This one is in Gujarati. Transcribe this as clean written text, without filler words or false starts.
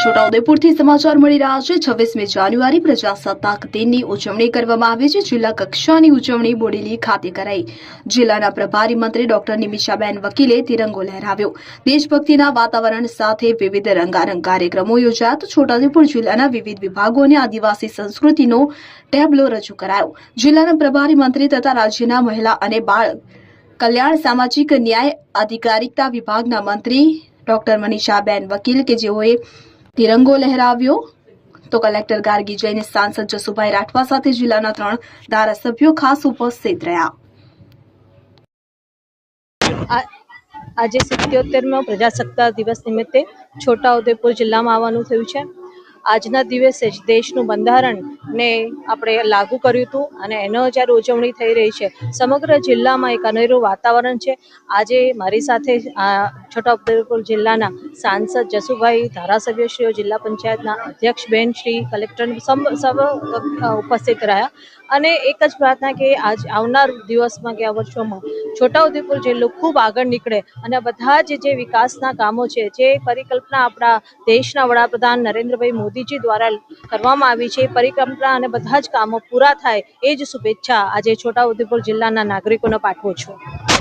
છોટાઉદેપુરથી સમાચાર મળી રહ્યા છે। 26મી જાન્યુઆરી પ્રજાસત્તાક દિનની ઉજવણી કરવામાં આવી છે। જિલ્લા કક્ષાની ઉજવણી બોડેલી ખાતે કરાઈ। જિલ્લાના પ્રભારી મંત્રી ડોક્ટર નિમિષાબેન વકીલે તિરંગો લહેરાવ્યો। દેશભક્તિના વાતાવરણ સાથે વિવિધ રંગારંગ કાર્યક્રમો યોજાયા તો છોટાઉદેપુર જિલ્લાના વિવિધ વિભાગો અને આદિવાસી સંસ્કૃતિનો ટેબ્લો રજૂ કરાયો। જિલ્લાના પ્રભારી મંત્રી તથા રાજ્યના મહિલા અને બાળ કલ્યાણ સામાજિક ન્યાય અધિકારિતા વિભાગના મંત્રી ડોક્ટર મનીષાબેન વકીલ કે જેઓએ तिरंगो लहराव्यो तो कलेक्टर गार्गी जैन सांसद जसुभाई राठवा साथे जिल्लाना 3 धारासभ्यो खास उपस्थित रह्या। आज 77मो प्रजासत्ताक दिवस निमित्ते छोटाउदेपुर जिल्लामां आववानुं थयुं छे। આજના દિવસે જ દેશનું બંધારણને આપણે લાગુ કર્યું હતું અને એનો જ્યારે ઉજવણી થઈ રહી છે સમગ્ર જિલ્લામાં એક અનેરું વાતાવરણ છે। આજે મારી સાથે છોટાઉદેપુર જિલ્લાના સાંસદ જસુભાઈ, ધારાસભ્યશ્રીઓ, જિલ્લા પંચાયતના અધ્યક્ષ બેન શ્રી, કલેક્ટર સૌ ઉપસ્થિત રહ્યા અને એક જ પ્રાર્થના કે આજ આવનાર દિવસમાં કે આ વર્ષોમાં છોટાઉદેપુર જિલ્લો ખૂબ આગળ નીકળે અને બધા જે વિકાસના કામો છે, જે પરિકલ્પના આપણા દેશના વડાપ્રધાન નરેન્દ્રભાઈ મોદીજી દ્વારા કરવામાં આવી છે, પરિકલ્પના અને બધા જ કામો પૂરા થાય એ જ શુભેચ્છા આજે છોટાઉદેપુર જિલ્લાના નાગરિકોને પાઠવું છું।